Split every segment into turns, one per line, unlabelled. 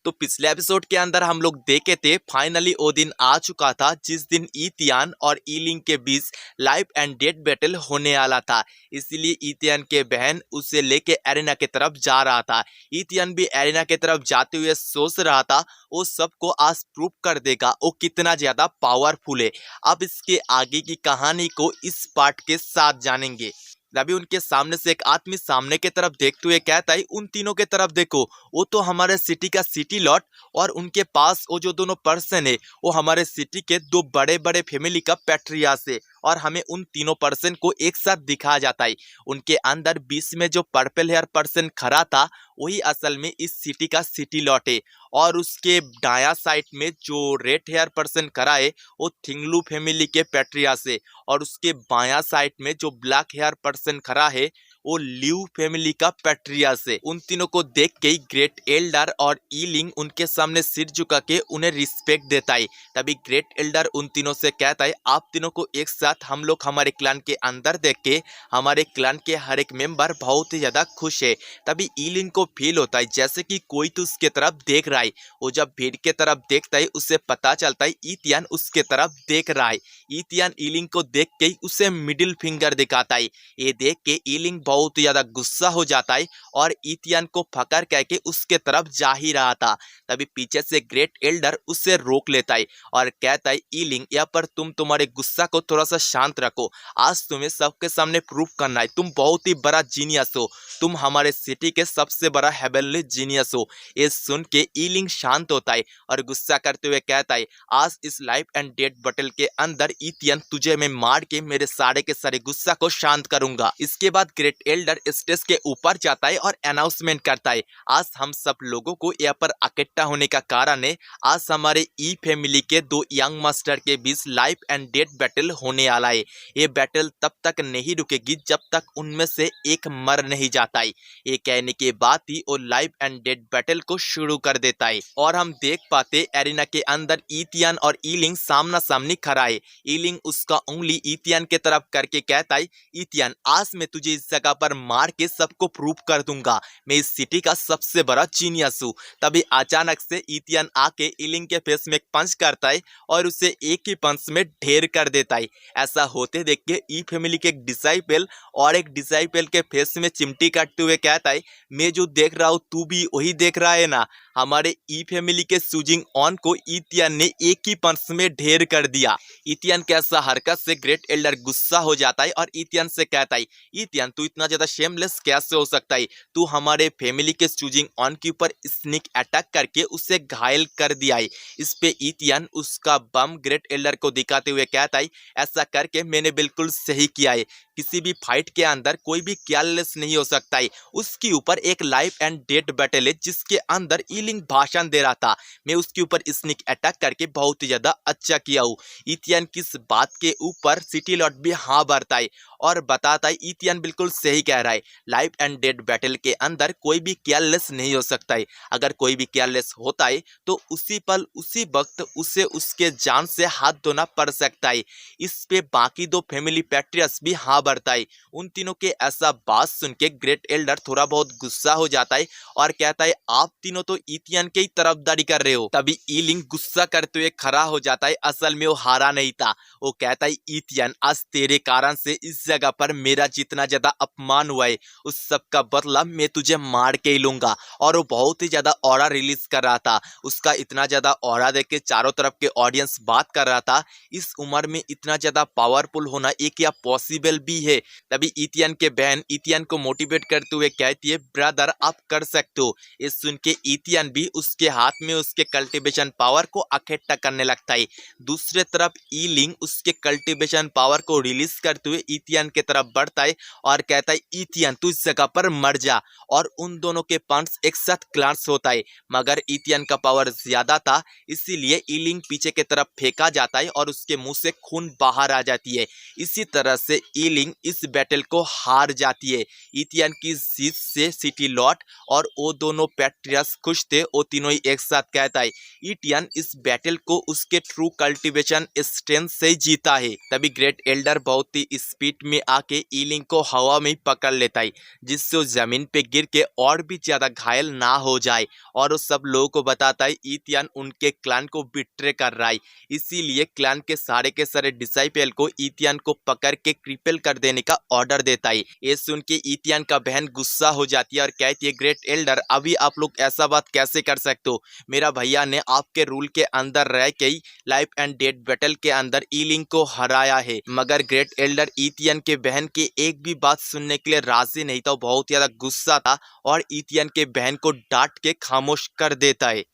तो पिछले एपिसोड के अंदर हम लोग देखे थे फाइनली वो दिन आ चुका था जिस दिन इथियन और ईलिंग के बीच लाइफ एंड डेथ बैटल होने वाला था। इसीलिए इथियन के बहन उसे लेके एरिना की तरफ जा रहा था। इथियन भी एरिना की तरफ जाते हुए सोच रहा था वो सबको आज प्रूव कर देगा वो कितना ज्यादा पावरफुल है। अब इसके आगे की कहानी को इस पार्ट के साथ जानेंगे। तभी उनके सामने से एक आदमी सामने की तरफ देखते हुए कहता है उन तीनों के तरफ देखो, वो तो हमारे सिटी का सिटी लॉट और उनके पास वो जो दोनों पर्सन है वो हमारे सिटी के दो बड़े बड़े फैमिली का पैट्रियार्स है और हमें उन तीनों पर्सन को एक साथ दिखाया जाता है। उनके अंदर बीच में जो पर्पल हेयर पर्सन खड़ा था वही असल में इस सिटी का सिटी लॉट है और उसके दाया साइड में जो रेड हेयर पर्सन खड़ा है वो थिंगलू फैमिली के पैट्रियार्स है और उसके बाया साइड में जो ब्लैक हेयर पर्सन खड़ा है वो लिव फैमिली का पैट्रियार्स है। उन तीनों को देख के ग्रेट एल्डर और ईलिंग उनके सामने सिर झुका के उन्हें रिस्पेक्ट देता है। तभी ग्रेट एल्डर उन तीनों से कहता है आप तीनों को एक साथ हम लोग हमारे क्लान के अंदर देख के हमारे क्लान के हर एक मेंबर बहुत ही ज्यादा खुश है। तभी ईलिंग को फील होता है जैसे कि कोई तो उसके तरफ देख रहा है। वो जब भीड़ के तरफ देखता है उससे पता चलता है इथियन उसके तरफ देख रहा है। इथियन ईलिंग को देख के उसे मिडिल फिंगर दिखाता है। ये देख के ईलिंग बहुत ज्यादा गुस्सा हो जाता है और इथियन को फकर कह के उसके तरफ जा ही रहा था। तभी पीछे से ग्रेट एल्डर उसे रोक लेता है और कहता है ईलिंग यहाँ पर तुम तुम्हारे गुस्सा को थोड़ा सा शांत रखो। आज तुम्हें सबके सामने प्रूव करना है तुम बहुत ही बड़ा जीनियस हो, तुम हमारे सिटी के सबसे बड़ा हेवनली जीनियस हो। ये सुन के ईलिंग शांत होता है और गुस्सा करते हुए कहता है आज इस लाइफ एंड डेथ बैटल के अंदर इथियन तुझे मैं मार के मेरे सारे के सारे गुस्सा को शांत करूंगा। इसके बाद ग्रेट एल्डर स्टेज के ऊपर जाता है और अनाउंसमेंट करता है आज हम सब लोगों को यहाँ पर इकट्ठा होने का कारण है आज हमारे ई फैमिली के दो यंग मास्टर के बीच लाइफ एंड डेथ बैटल होने वाला है। ये बैटल तब तक नहीं रुकेगी जब तक उनमें से एक मर नहीं जाता है। ये कहने के बाद ही वो लाइफ एंड डेथ बैटल को शुरू कर देता है और हम देख पाते एरिना के अंदर इथियन और ईलिंग सामना सामनी खड़ा है। ईलिंग उसका उंगली इथियन के तरफ करके कहता है इथियन आज मैं तुझे इस जगह पर मार के सबको प्रूव कर दूंगा मैं इस सिटी का सबसे बड़ा जीनियस हूँ। तभी अचानक से इथियन आके ईलिंग के फेस में एक पंच करता है और उसे एक ही पंच में ढेर कर देता है। ऐसा होते देख के ई फैमिली के एक डिसाइपल और एक डिसाइपल के फेस में चिमटी काटते हुए कहता है मैं जो देख रहा हूँ तू भी वही देख रहा है ना। हमारे ई फैमिली के सूजिंग ऑन को इथियन ने एक ही पंच में ढेर कर दिया। इथियन के ऐसा हरकत से ग्रेट एल्डर गुस्सा हो जाता है और इथियन से कहता है इथियन तू इतना ज्यादा शेमलेस कैसे हो सकता है, तू हमारे फैमिली के सूजिंग ऑन के ऊपर स्निक अटैक करके उसे घायल कर दिया है। इस पे इथियन उसका बम ग्रेट एल्डर को दिखाते हुए कहता है ऐसा करके मैंने बिल्कुल सही किया है। किसी भी फाइट के अंदर कोई भी केयरलेस नहीं हो सकता है। उसके ऊपर एक लाइफ एंड डेथ बैटल है जिसके अंदर ईलिंग भाषण दे रहा था, मैं उसके ऊपर स्निक अटैक करके बहुत ही ज्यादा अच्छा किया हूँ। इथियन किस बात के ऊपर सिटी लॉर्ड भी हाँ भरता है और बताता है इथियन बिल्कुल सही कह रहा है लाइफ एंड डेथ बैटल के अंदर कोई भी केयरलेस नहीं हो सकता है। अगर कोई भी केयरलेस होता है तो उसी पल उसी वक्त उसे उसके जान से हाथ धोना पड़ सकता है। इस पे बाकी दो फैमिली पैट्रियर्स भी हाँ भरता है। उन तीनों के ऐसा बात सुन के ग्रेट एल्डर थोड़ा बहुत गुस्सा हो जाता है और कहता है आप तीनों तो इथियन के ही तरफदारी कर रहे हो। तभी ईलिंग गुस्सा करते हुए खड़ा हो जाता है, असल में वो हारा नहीं था। वो कहता है इथियन आज तेरे कारण से इस जगह पर मेरा जितना ज्यादा अपमान हुआ है उस सब का बदला मैं तुझे मार के ही लूंगा। और वो बहुत ही ज्यादा ऑरा रिलीज कर रहा था, उसका इतना ज्यादा ऑरा देख के चारों तरफ के ऑडियंस बात कर रहा था इस उम्र में इतना ज्यादा पावरफुल होना ये क्या पॉसिबल भी है। तभी इथियन के बहन इथियन को मोटिवेट करते हुए कहती है ब्रदर आप कर सकते हो। ये सुन के इथियन भी उसके हाथ में उसके कल्टीवेशन पावर को इकट्ठा करने लगता है। दूसरे तरफ ईलिंग उसके कल्टीवेशन पावर को रिलीज करते हुए इथियन के तरफ बढ़ता है और कहता है इथियन तू इस जगह पर मर जा। और उन दोनों के पंच एक साथ क्लांस होता है मगर इथियन का पावर ज्यादा था इसीलिए ईलिंग पीछे की तरफ फेंका जाता है और उसके मुंह से खून बाहर आ जाती है। इसी तरह से ईलिंग ईलिंग इस बैटल को हार जाती है। इथियन की जीत से सिटी लॉर्ड और वो दोनों पैट्रियस खुश थे। वो तीनों ही एक साथ कहता है इथियन इस बैटल को उसके ट्रू कल्टीवेशन स्ट्रेंथ से जीता है। तभी ग्रेट एल्डर बहुत ही स्पीड में आके ईलिंग को हवा में पकड़ लेता है, जिससे वो जमीन पे गिर के और भी ज्यादा घायल ना हो जाए। और वो सब लोगों को बताता है इथियन उनके क्लान को बिट्रे कर रहा है, इसीलिए क्लान के सारे डिसाइपल को इथियन को पकड़ के क्रिपल कर देने का ऑर्डर देता है। ये सुन के इथियन का बहन गुस्सा हो जाती है और कहती है ग्रेट एल्डर अभी आप लोग ऐसा बात कैसे कर सकते हो? मेरा भैया ने आपके रूल के अंदर रह के ही लाइफ एंड डेथ बैटल के अंदर ईलिंग को हराया है। मगर ग्रेट एल्डर इथियन के बहन की एक भी बात सुनने के लिए राजी नहीं था। वो बहुत ज्यादा गुस्सा था और इथियन के बहन को डांट के खामोश कर देता है।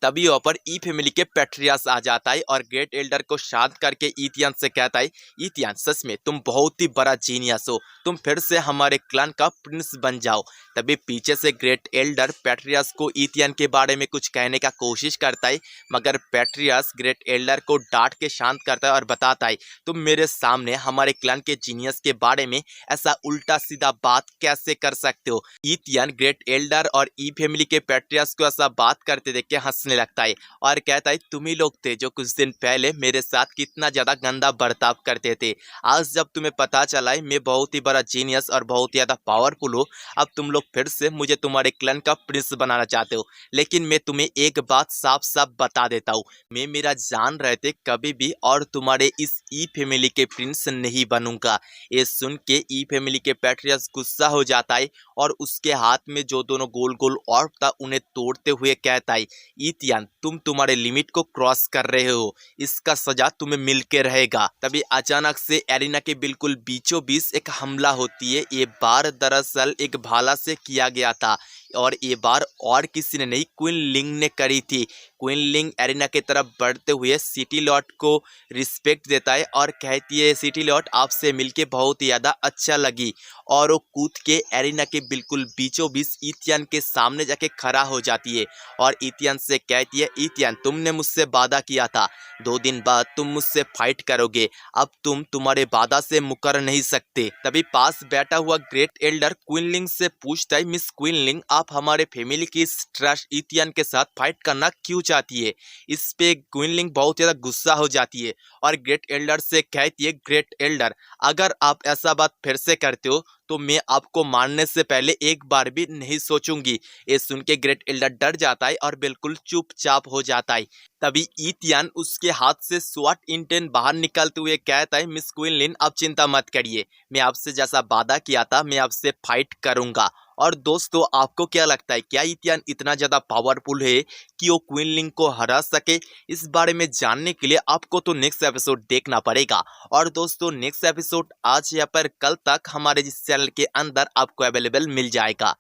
तभी वहाँ पर ई फैमिली के पैट्रियस आ जाता है और ग्रेट एल्डर को शांत करके इथियन से कहता है इथियन सच में तुम बहुत ही बड़ा जीनियस हो, तुम फिर से हमारे क्लान का प्रिंस बन जाओ। तभी पीछे से ग्रेट एल्डर पैट्रियस को इथियन के बारे में कुछ कहने का कोशिश करता है, मगर पैट्रियस ग्रेट एल्डर को डांट के शांत करता है और बताता है तुम मेरे सामने हमारे क्लान के जीनियस के बारे में ऐसा उल्टा सीधा बात कैसे कर सकते हो? इथियन ग्रेट एल्डर और ई फैमिली के पैट्रियस को ऐसा बात करते देख के हंसने लगता है और कहता है तुम ही लोग थे जो कुछ दिन पहले मेरे साथ कितना ज्यादा गंदा बर्ताव करते थे। आज जब तुम्हें पता चला है मैं बहुत ही बड़ा जीनियस और बहुत ज्यादा पावरफुल हूँ, अब तुम लोग फिर से मुझे तुम्हारे क्लन का प्रिंस बनाना चाहते हो। लेकिन मैं तुम्हें एक बात साफ साफ बता देता हूँ, मैं मेरा जान रहते कभी भी और तुम्हारे इस ई फैमिली के प्रिंस नहीं बनूंगा। ये सुन के ई फैमिली के पैट्रियस गुस्सा हो जाता है और उसके हाथ में जो दोनों गोल गोल ऑर्ब था उन्हें तोड़ते हुए कहता है इथियन तुम तुम्हारे लिमिट को क्रॉस कर रहे हो, इसका सजा तुम्हें मिल के रहेगा। तभी अचानक से एरिना के बिल्कुल बीचों बीच एक हमला होती है। ये बार दरअसल एक भाला से किया गया था और ये बार और किसी ने नहीं क्वीन लिंग ने करी थी। क्वीन लिंग एरिना की तरफ बढ़ते हुए सिटी लॉर्ड को रिस्पेक्ट देता है और कहती है सिटी लॉर्ड आपसे मिलके बहुत ही ज़्यादा अच्छा लगी, और वो कूद के एरिना के बिल्कुल बीचों बीच इथियन के सामने जाके खड़ा हो जाती है और इथियन से कहती है इथियन तुमने मुझसे वादा किया था 2 दिन बाद तुम मुझसे फाइट करोगे, अब तुम तुम्हारे वादा से मुकर नहीं सकते। तभी पास बैठा हुआ ग्रेट एल्डर क्वीन लिंग से पूछता है मिस क्वीन लिंग आप हमारे फैमिली की ट्रस्ट इथियन के साथ फाइट करना क्यों चाहती है? इस पे क्वीन लिंग बहुत ज्यादा गुस्सा हो जाती है और ग्रेट एल्डर से कहती है ग्रेट एल्डर अगर आप ऐसा बात फिर से करते हो तो मैं आपको मारने से पहले एक बार भी नहीं सोचूंगी। ये सुन के ग्रेट एल्डर डर जाता है और बिल्कुल चुपचाप हो जाता है। तभी इथियन उसके हाथ से स्वॉर्ड इंटेन बाहर निकलते हुए कहता है मिस क्वीनलिन आप चिंता मत करिए, मैं आपसे जैसा वादा किया था मैं आपसे फाइट करूंगा। और दोस्तों आपको क्या लगता है क्या इथियन इतना ज़्यादा पावरफुल है कि वो क्वीन लिंग को हरा सके? इस बारे में जानने के लिए आपको तो नेक्स्ट एपिसोड देखना पड़ेगा। और दोस्तों नेक्स्ट एपिसोड आज या पर कल तक हमारे इस चैनल के अंदर आपको अवेलेबल मिल जाएगा।